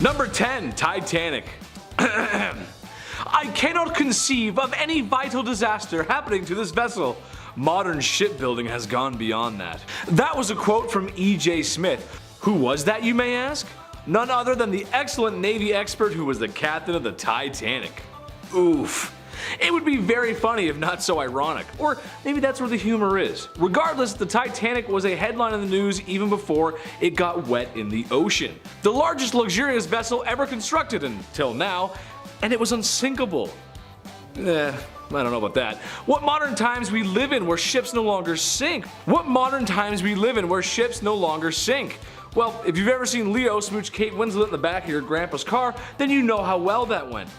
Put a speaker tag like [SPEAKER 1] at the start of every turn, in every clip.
[SPEAKER 1] Number 10. Titanic. I cannot conceive of any vital disaster happening to this vessel. Modern shipbuilding has gone beyond that. That was a quote from E.J. Smith. Who was that, you may ask? None other than the excellent Navy expert who was the captain of the Titanic. Oof. It would be very funny if not so ironic, or maybe that's where the humor is. Regardless, the Titanic was a headline in the news even before it got wet in the ocean. The largest luxurious vessel ever constructed until now, and it was unsinkable. I don't know about that. What modern times we live in where ships no longer sink? What modern times we live in where ships no longer sink? Well, if you've ever seen Leo smooch Kate Winslet in the back of your grandpa's car, then you know how well that went.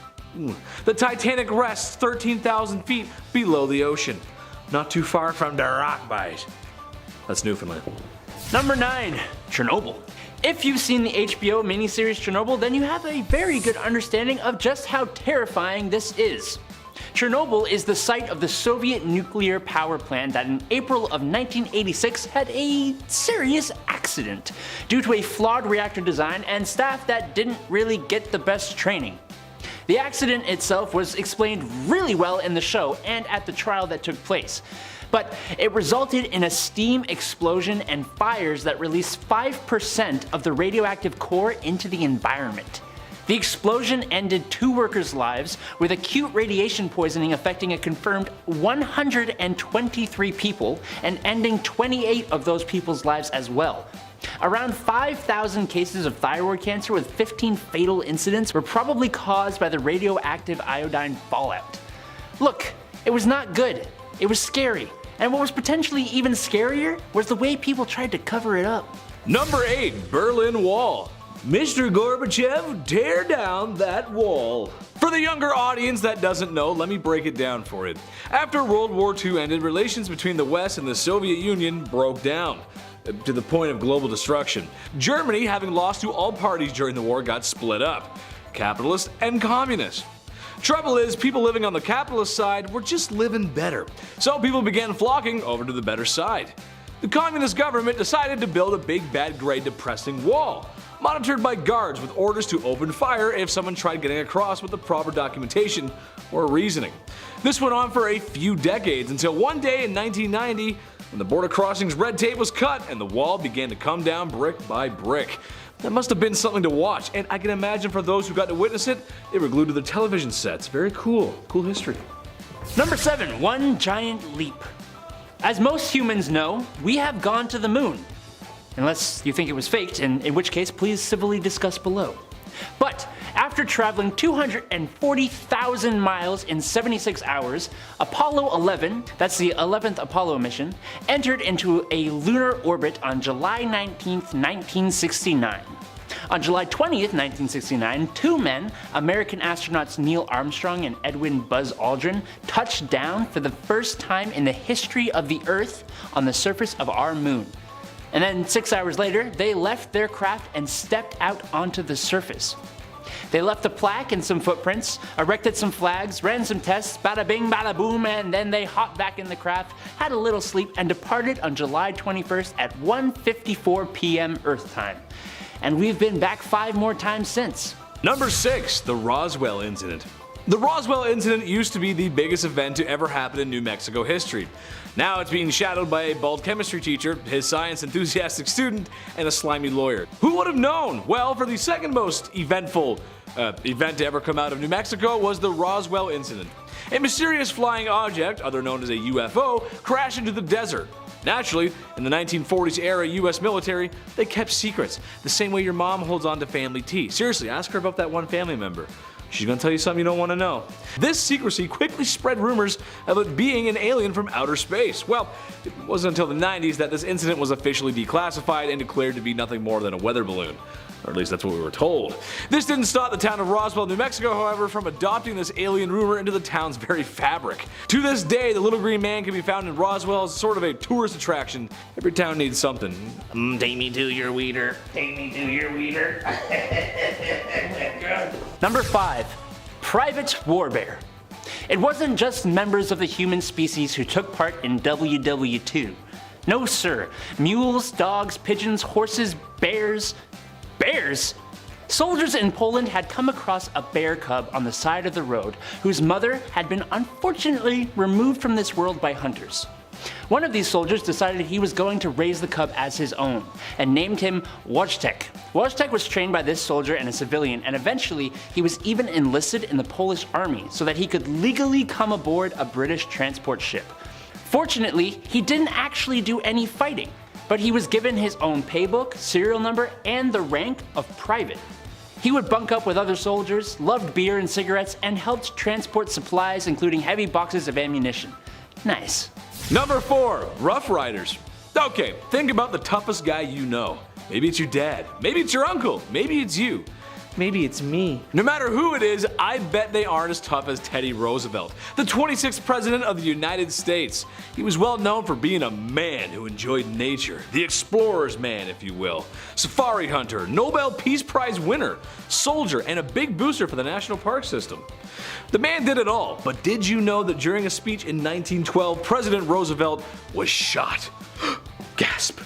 [SPEAKER 1] The Titanic rests 13,000 feet below the ocean, not too far from the rock bite. That's Newfoundland.
[SPEAKER 2] Number 9. Chernobyl. If you've seen the HBO miniseries Chernobyl, then you have a very good understanding of just how terrifying this is. Chernobyl is the site of the Soviet nuclear power plant that in April of 1986 had a serious accident due to a flawed reactor design and staff that didn't really get the best training. The accident itself was explained really well in the show and at the trial that took place, but it resulted in a steam explosion and fires that released 5% of the radioactive core into the environment. The explosion ended 2 workers' lives, with acute radiation poisoning affecting a confirmed 123 people and ending 28 of those people's lives as well. Around 5,000 cases of thyroid cancer with 15 fatal incidents were probably caused by the radioactive iodine fallout. Look, it was not good. It was scary. And what was potentially even scarier was the way people tried to cover it up.
[SPEAKER 1] Number 8. Berlin Wall. Mr. Gorbachev, tear down that wall. For the younger audience that doesn't know, let me break it down for you. After World War II ended, relations between the West and the Soviet Union broke down, to the point of global destruction. Germany, having lost to all parties during the war, got split up. Capitalist and communist. Trouble is, people living on the capitalist side were just living better, so people began flocking over to the better side. The communist government decided to build a big bad grey depressing wall, monitored by guards with orders to open fire if someone tried getting across with the proper documentation or reasoning. This went on for a few decades until one day in 1990 when the border crossing's red tape was cut and the wall began to come down brick by brick. That must have been something to watch, and I can imagine for those who got to witness it, they were glued to their television sets. Very cool. Cool history.
[SPEAKER 2] Number 7. One giant leap. As most humans know, we have gone to the moon. Unless you think it was faked, and in which case please civilly discuss below. But after traveling 240,000 miles in 76 hours, Apollo 11, that's the 11th Apollo mission, entered into a lunar orbit on July 19th, 1969. On July 20th, 1969, 2 men, American astronauts Neil Armstrong and Edwin Buzz Aldrin, touched down for the first time in the history of the Earth on the surface of our moon. And then 6 hours later, they left their craft and stepped out onto the surface. They left a plaque and some footprints, erected some flags, ran some tests, bada bing bada boom, and then they hopped back in the craft, had a little sleep, and departed on July 21st at 1:54 p.m. Earth time. And we've been back 5 more times since.
[SPEAKER 1] Number 6. The Roswell Incident. The Roswell Incident used to be the biggest event to ever happen in New Mexico history. Now it's being shadowed by a bald chemistry teacher, his science enthusiastic student, and a slimy lawyer. Who would have known? Well, for the second most eventful event to ever come out of New Mexico was the Roswell Incident. A mysterious flying object, other known as a UFO, crashed into the desert. Naturally, in the 1940s era US military, they kept secrets, the same way your mom holds on to family tea. Seriously, ask her about that one family member. She's gonna tell you something you don't want to know. This secrecy quickly spread rumors of it being an alien from outer space. Well, it wasn't until the 90s that this incident was officially declassified and declared to be nothing more than a weather balloon. Or at least that's what we were told. This didn't stop the town of Roswell, New Mexico, however, from adopting this alien rumor into the town's very fabric. To this day, the little green man can be found in Roswell as sort of a tourist attraction. Every town needs something.
[SPEAKER 2] Take me to your weeder. Take me to your weeder. Oh my God. Number 5. Private Warbear. It wasn't just members of the human species who took part in WW2. No sir, mules, dogs, pigeons, horses, bears. Bears? Soldiers in Poland had come across a bear cub on the side of the road whose mother had been unfortunately removed from this world by hunters. One of these soldiers decided he was going to raise the cub as his own, and named him Wojtek. Wojtek was trained by this soldier and a civilian, and eventually he was even enlisted in the Polish army so that he could legally come aboard a British transport ship. Fortunately, he didn't actually do any fighting, but he was given his own paybook, serial number, and the rank of private. He would bunk up with other soldiers, loved beer and cigarettes, and helped transport supplies including heavy boxes of ammunition. Nice.
[SPEAKER 1] Number 4, Rough Riders. Okay, think about the toughest guy you know. Maybe it's your dad, maybe it's your uncle, maybe it's you.
[SPEAKER 3] Maybe it's me.
[SPEAKER 1] No matter who it is, I bet they aren't as tough as Teddy Roosevelt, the 26th President of the United States. He was well known for being a man who enjoyed nature, the explorer's man if you will, safari hunter, Nobel Peace Prize winner, soldier, and a big booster for the National Park System. The man did it all, but did you know that during a speech in 1912, President Roosevelt was shot? Gasp.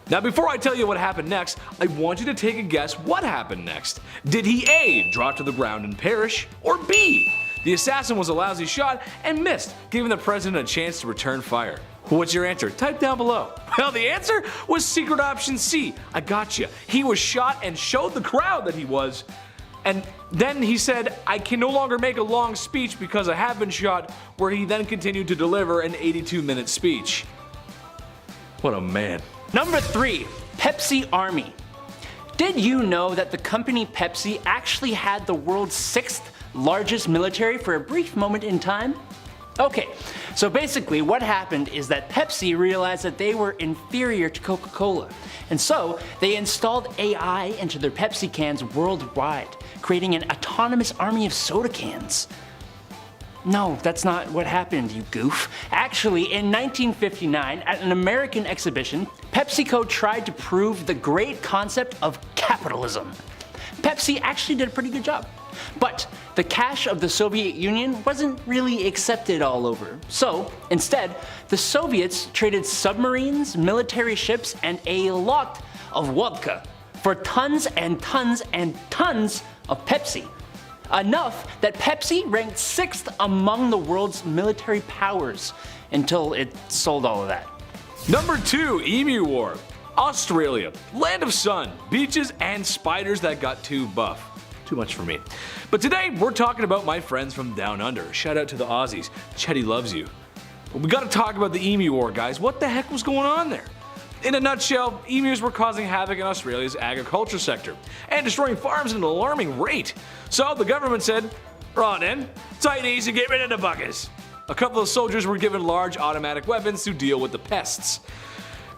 [SPEAKER 1] Now before I tell you what happened next, I want you to take a guess what happened next. Did he A, drop to the ground and perish, or B, the assassin was a lousy shot and missed, giving the president a chance to return fire? What's your answer? Type down below. Well, the answer was secret option C. I gotcha. He was shot and showed the crowd that he was. And then he said, I can no longer make a long speech because I have been shot, where he then continued to deliver an 82-minute speech. What a man.
[SPEAKER 2] Number 3, Pepsi Army. Did you know that the company Pepsi actually had the world's 6th largest military for a brief moment in time? Okay, so basically what happened is that Pepsi realized that they were inferior to Coca-Cola, and so they installed AI into their Pepsi cans worldwide, creating an autonomous army of soda cans. No, that's not what happened, you goof. Actually, in 1959, at an American exhibition, PepsiCo tried to prove the great concept of capitalism. Pepsi actually did a pretty good job. But the cash of the Soviet Union wasn't really accepted all over. So, instead, the Soviets traded submarines, military ships, and a lot of vodka for tons and tons and tons of Pepsi. Enough that Pepsi ranked 6th among the world's military powers until it sold all of that.
[SPEAKER 1] Number 2, Emu War. Australia, land of sun, beaches, and spiders that got too buff. Too much for me. But today we're talking about my friends from down under. Shout out to the Aussies. Chetty loves you. But we gotta talk about the Emu War, guys. What the heck was going on there? In a nutshell, emus were causing havoc in Australia's agriculture sector and destroying farms at an alarming rate. So the government said, "Right then, tight easy, get rid of the buggers." A couple of soldiers were given large automatic weapons to deal with the pests.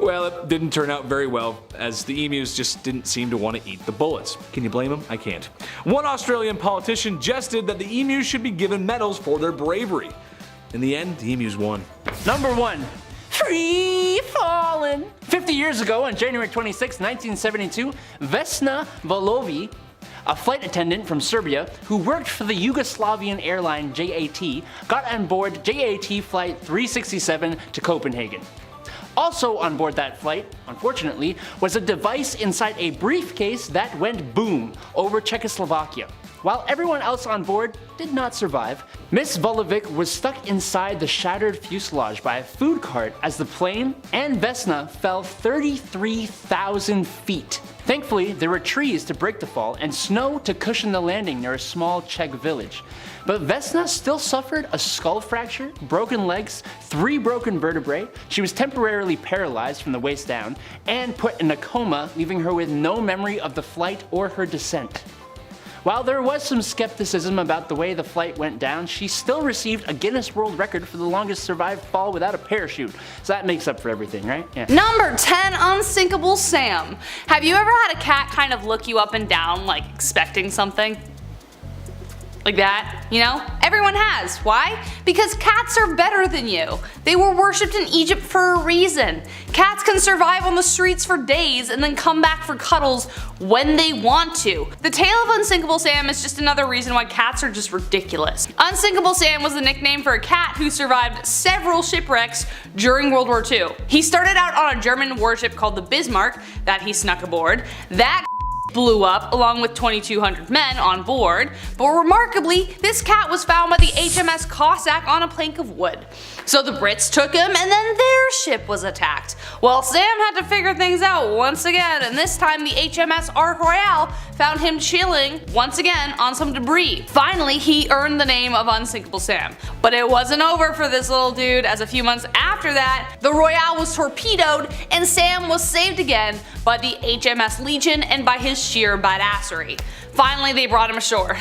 [SPEAKER 1] Well, it didn't turn out very well, as the emus just didn't seem to want to eat the bullets. Can you blame them? I can't. One Australian politician jested that the emus should be given medals for their bravery. In the end, the emus won.
[SPEAKER 2] Number 1. Free falling. 50 years ago, on January 26, 1972, Vesna Volovi, a flight attendant from Serbia who worked for the Yugoslavian airline JAT, got on board JAT Flight 367 to Copenhagen. Also on board that flight, unfortunately, was a device inside a briefcase that went boom over Czechoslovakia. While everyone else on board did not survive, Miss Volovic was stuck inside the shattered fuselage by a food cart as the plane and Vesna fell 33,000 feet. Thankfully, there were trees to break the fall and snow to cushion the landing near a small Czech village. But Vesna still suffered a skull fracture, broken legs, 3 broken vertebrae, she was temporarily paralyzed from the waist down, and put in a coma, leaving her with no memory of the flight or her descent. While there was some skepticism about the way the flight went down, she still received a Guinness World Record for the longest survived fall without a parachute. So that makes up for everything, right? Yeah.
[SPEAKER 4] Number 10, Unsinkable Sam. Have you ever had a cat kind of look you up and down like expecting something? Like that, you know? Everyone has. Why? Because cats are better than you. They were worshipped in Egypt for a reason. Cats can survive on the streets for days and then come back for cuddles when they want to. The tale of Unsinkable Sam is just another reason why cats are just ridiculous. Unsinkable Sam was the nickname for a cat who survived several shipwrecks during World War II. He started out on a German warship called the Bismarck that he snuck aboard. That blew up along with 2,200 men on board, but remarkably, this cat was found by the HMS Cossack on a plank of wood. So the Brits took him and then their ship was attacked. Well, Sam had to figure things out once again, and this time the HMS Ark Royale found him chilling once again on some debris. Finally, he earned the name of Unsinkable Sam. But it wasn't over for this little dude, as a few months after that, the Royale was torpedoed and Sam was saved again by the HMS Legion and by his sheer badassery. Finally, they brought him ashore.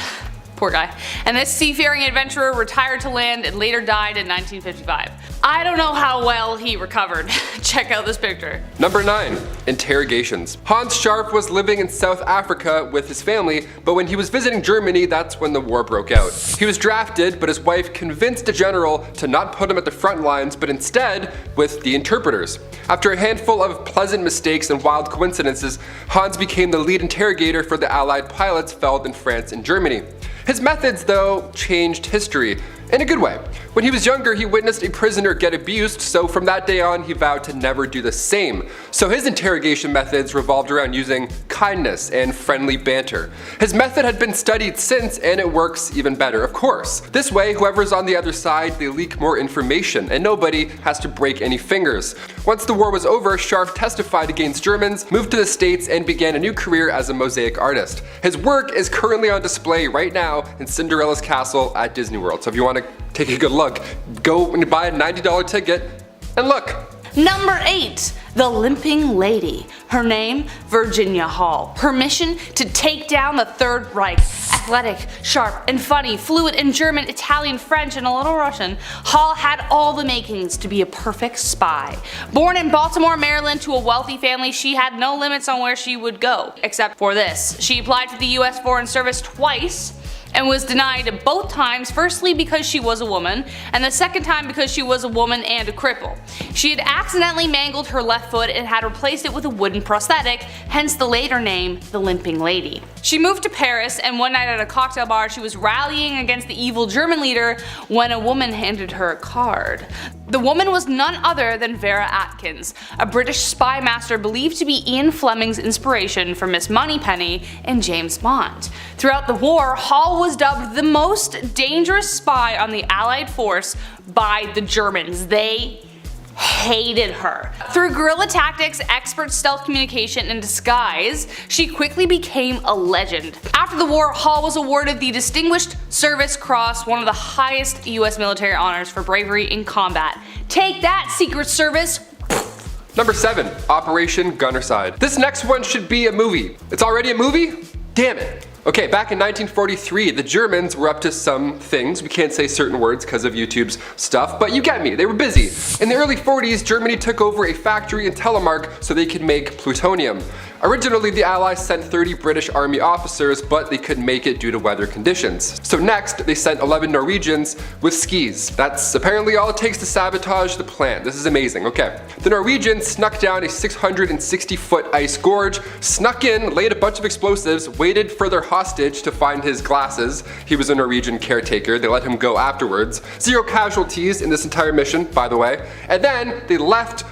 [SPEAKER 4] Poor guy. And this seafaring adventurer retired to land and later died in 1955. I don't know how well he recovered. Check out this picture.
[SPEAKER 3] Number 9. Interrogations. Hans Scharf was living in South Africa with his family, but when he was visiting Germany, that's when the war broke out. He was drafted, but his wife convinced a general to not put him at the front lines, but instead with the interpreters. After a handful of pleasant mistakes and wild coincidences, Hans became the lead interrogator for the Allied pilots felled in France and Germany. His methods, though, changed history in a good way. When he was younger, he witnessed a prisoner get abused, so from that day on, he vowed to never do the same. So his interrogation methods revolved around using kindness and friendly banter. His method had been studied since, and it works even better, of course. This way, whoever's on the other side, they leak more information, and nobody has to break any fingers. Once the war was over, Scharf testified against Germans, moved to the States, and began a new career as a mosaic artist. His work is currently on display right now in Cinderella's castle at Disney World, so if you want to take a good look, go and buy a $90 ticket and look.
[SPEAKER 4] Number 8. The Limping Lady. Her name, Virginia Hall. Her mission, to take down the Third Reich. Athletic, sharp, and funny, fluent in German, Italian, French, and a little Russian, Hall had all the makings to be a perfect spy. Born in Baltimore, Maryland to a wealthy family, she had no limits on where she would go, except for this. She applied to the US Foreign Service twice, and was denied both times, firstly because she was a woman, and the second time because she was a woman and a cripple. She had accidentally mangled her left foot and had replaced it with a wooden prosthetic, hence the later name, the Limping Lady. She moved to Paris, and one night at a cocktail bar she was rallying against the evil German leader when a woman handed her a card. The woman was none other than Vera Atkins, a British spy master believed to be Ian Fleming's inspiration for Miss Moneypenny and James Bond. Throughout the war, Hall was dubbed the most dangerous spy on the Allied force by the Germans. They hated her. Through guerrilla tactics, expert stealth communication, and disguise, she quickly became a legend. After the war, Hall was awarded the Distinguished Service Cross, one of the highest US military honors for bravery in combat. Take that, Secret Service!
[SPEAKER 3] Number 7. Operation Gunnerside. This next one should be a movie. It's already a movie? Damn it. Okay, back in 1943, the Germans were up to some things. We can't say certain words because of YouTube's stuff, but you get me, they were busy. In the early 40s, Germany took over a factory in Telemark so they could make plutonium. Originally, the Allies sent 30 British Army officers, but they couldn't make it due to weather conditions. So next, they sent 11 Norwegians with skis. That's apparently all it takes to sabotage the plant. This is amazing, okay. The Norwegians snuck down a 660-foot ice gorge, snuck in, laid a bunch of explosives, waited for their hostage to find his glasses. He was a Norwegian caretaker. They let him go afterwards. 0 casualties in this entire mission, by the way. And then they left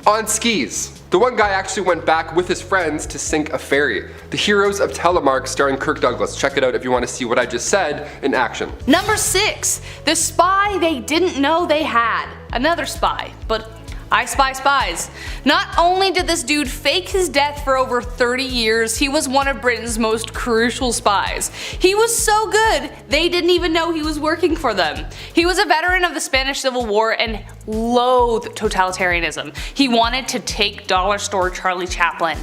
[SPEAKER 3] on skis. The one guy actually went back with his friends to sink a ferry. The Heroes of Telemark starring Kirk Douglas. Check it out if you want to see what I just said in action.
[SPEAKER 4] Number 6. The spy they didn't know they had. Another spy, but I spy spies. Not only did this dude fake his death for over 30 years, he was one of Britain's most crucial spies. He was so good, they didn't even know he was working for them. He was a veteran of the Spanish Civil War and loathed totalitarianism. He wanted to take dollar store Charlie Chaplin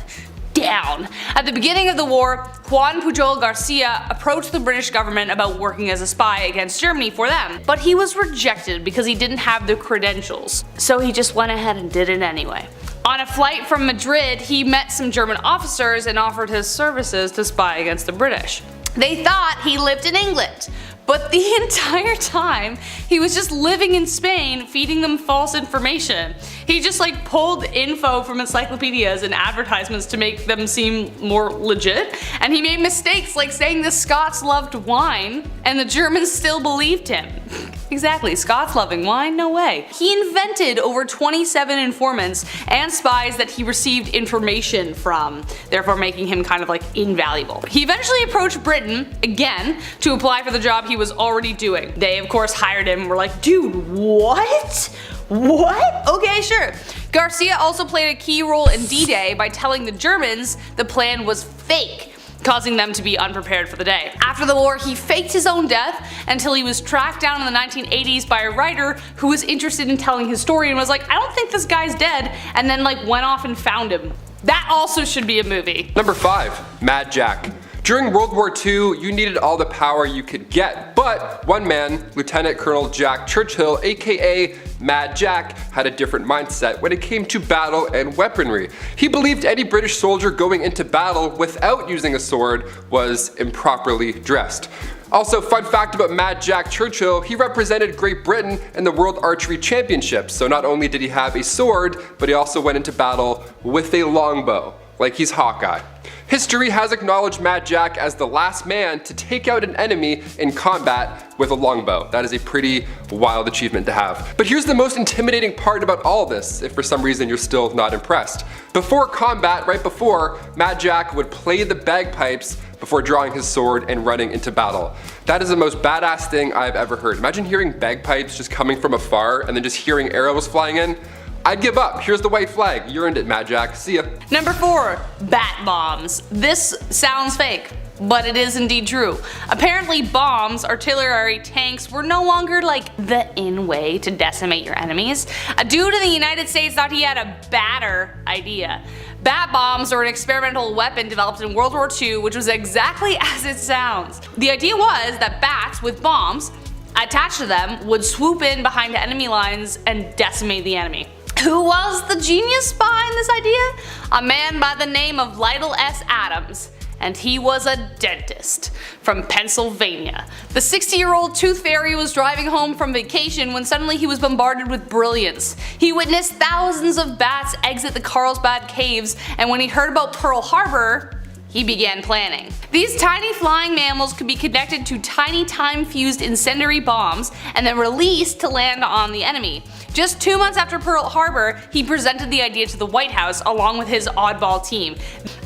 [SPEAKER 4] down. At the beginning of the war, Juan Pujol Garcia approached the British government about working as a spy against Germany for them, but he was rejected because he didn't have the credentials. So he just went ahead and did it anyway. On a flight from Madrid, he met some German officers and offered his services to spy against the British. They thought he lived in England, but the entire time he was just living in Spain feeding them false information. He just pulled info from encyclopedias and advertisements to make them seem more legit, and he made mistakes like saying the Scots loved wine and the Germans still believed him. Exactly, Scott's loving wine? No way. He invented over 27 informants and spies that he received information from, therefore making him kind of like invaluable. He eventually approached Britain, again, to apply for the job he was already doing. They of course hired him and were like, dude, what? What? Okay, sure. Garcia also played a key role in D-Day by telling the Germans the plan was fake, causing them to be unprepared for the day. After the war, he faked his own death until he was tracked down in the 1980s by a writer who was interested in telling his story and was like, I don't think this guy's dead, and then like went off and found him. That also should be a movie.
[SPEAKER 3] Number 5. Mad Jack. During World War II, you needed all the power you could get, but one man, Lieutenant Colonel Jack Churchill, aka Mad Jack, had a different mindset when it came to battle and weaponry. He believed any British soldier going into battle without using a sword was improperly dressed. Also, fun fact about Mad Jack Churchill, he represented Great Britain in the World Archery Championships, so not only did he have a sword, but he also went into battle with a longbow, like he's Hawkeye. History has acknowledged Mad Jack as the last man to take out an enemy in combat with a longbow. That is a pretty wild achievement to have. But here's the most intimidating part about all this, if for some reason you're still not impressed. Before combat, right before, Mad Jack would play the bagpipes before drawing his sword and running into battle. That is the most badass thing I've ever heard. Imagine hearing bagpipes just coming from afar and then just hearing arrows flying in. I'd give up. Here's the white flag. You earned it, Mad Jack. See ya.
[SPEAKER 4] Number 4. Bat bombs. This sounds fake, but it is indeed true. Apparently bombs, artillery tanks, were no longer like the in way to decimate your enemies. A dude in the United States thought he had a badder idea. Bat bombs are an experimental weapon developed in World War II, which was exactly as it sounds. The idea was that bats with bombs attached to them would swoop in behind enemy lines and decimate the enemy. Who was the genius behind this idea? A man by the name of Lytle S. Adams, and he was a dentist from Pennsylvania. The 60-year-old tooth fairy was driving home from vacation when suddenly he was bombarded with brilliance. He witnessed thousands of bats exit the Carlsbad Caves, and when he heard about Pearl Harbor, he began planning. These tiny flying mammals could be connected to tiny time-fused incendiary bombs and then released to land on the enemy. Just 2 months after Pearl Harbor, he presented the idea to the White House along with his oddball team.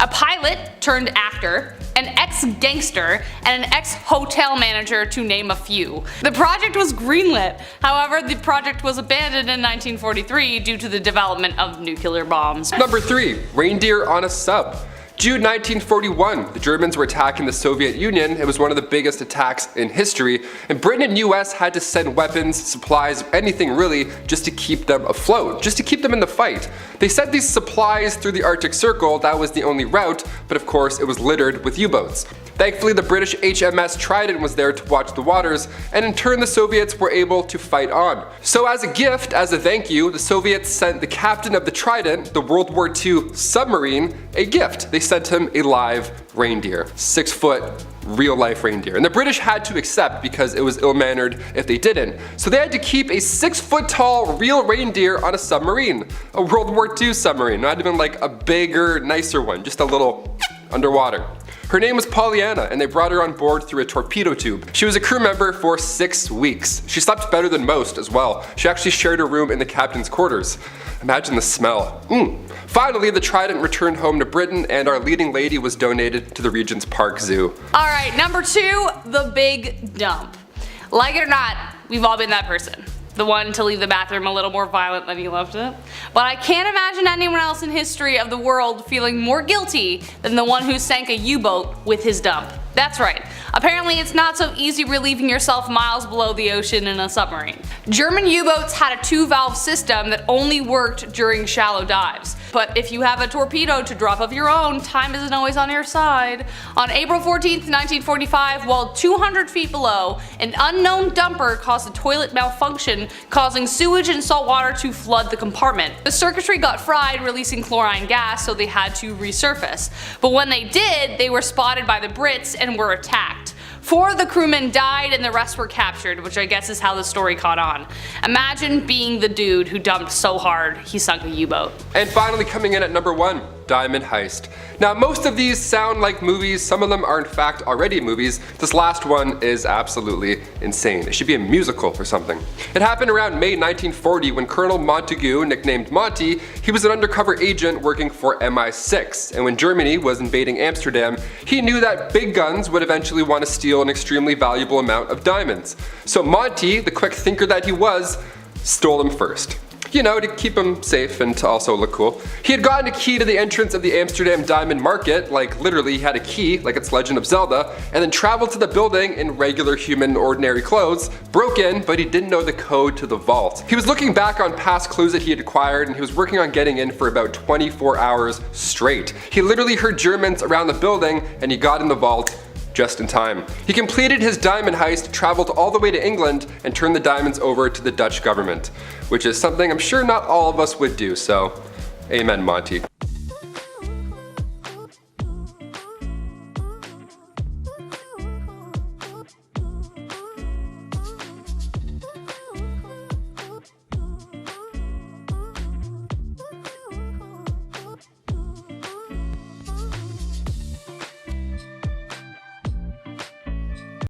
[SPEAKER 4] A pilot turned actor, an ex-gangster, and an ex-hotel manager, to name a few. The project was greenlit. However, the project was abandoned in 1943 due to the development of nuclear bombs.
[SPEAKER 3] Number 3. Reindeer on a sub. June 1941, the Germans were attacking the Soviet Union. It was one of the biggest attacks in history, and Britain and US had to send weapons, supplies, anything really, just to keep them afloat, just to keep them in the fight. They sent these supplies through the Arctic Circle. That was the only route, but of course it was littered with U-boats. Thankfully, the British HMS Trident was there to watch the waters, and in turn the Soviets were able to fight on. So as a gift, as a thank you, the Soviets sent the captain of the Trident, the World War II submarine, a gift. They sent him a live reindeer, 6-foot, real-life reindeer. And the British had to accept because it was ill-mannered if they didn't. So they had to keep a 6-foot-tall real reindeer on a submarine, a World War II submarine, not even like a bigger, nicer one, just a little underwater. Her name was Pollyanna, and they brought her on board through a torpedo tube. She was a crew member for 6 weeks. She slept better than most as well. She actually shared a room in the captain's quarters. Imagine the smell. Finally, the Trident returned home to Britain, and our leading lady was donated to the Regent's Park Zoo.
[SPEAKER 4] Alright, number 2, the big dump. Like it or not, we've all been that person. The one to leave the bathroom a little more violent than you left it. But I can't imagine anyone else in history of the world feeling more guilty than the one who sank a U-boat with his dump. That's right. Apparently it's not so easy relieving yourself miles below the ocean in a submarine. German U-boats had a 2-valve system that only worked during shallow dives. But if you have a torpedo to drop of your own, time isn't always on your side. On April 14th, 1945, while 200 feet below, an unknown dumper caused a toilet malfunction, causing sewage and salt water to flood the compartment. The circuitry got fried, releasing chlorine gas, so they had to resurface. But when they did, they were spotted by the Brits and were attacked. 4 of the crewmen died and the rest were captured, which I guess is how the story caught on. Imagine being the dude who dumped so hard he sunk a U-boat.
[SPEAKER 3] And finally coming in at number 1. Diamond Heist. Now, most of these sound like movies, some of them are in fact already movies. This last one is absolutely insane. It should be a musical or something. It happened around May 1940 when Colonel Montague, nicknamed Monty, he was an undercover agent working for MI6, and when Germany was invading Amsterdam, he knew that big guns would eventually want to steal an extremely valuable amount of diamonds. So Monty, the quick thinker that he was, stole them first. You know, to keep him safe and to also look cool. He had gotten a key to the entrance of the Amsterdam diamond market, like literally he had a key, like it's Legend of Zelda, and then traveled to the building in regular human ordinary clothes, broke in, but he didn't know the code to the vault. He was looking back on past clues that he had acquired, and he was working on getting in for about 24 hours straight. He literally heard Germans around the building, and he got in the vault just in time. He completed his diamond heist, traveled all the way to England, and turned the diamonds over to the Dutch government, which is something I'm sure not all of us would do, so amen, Monty.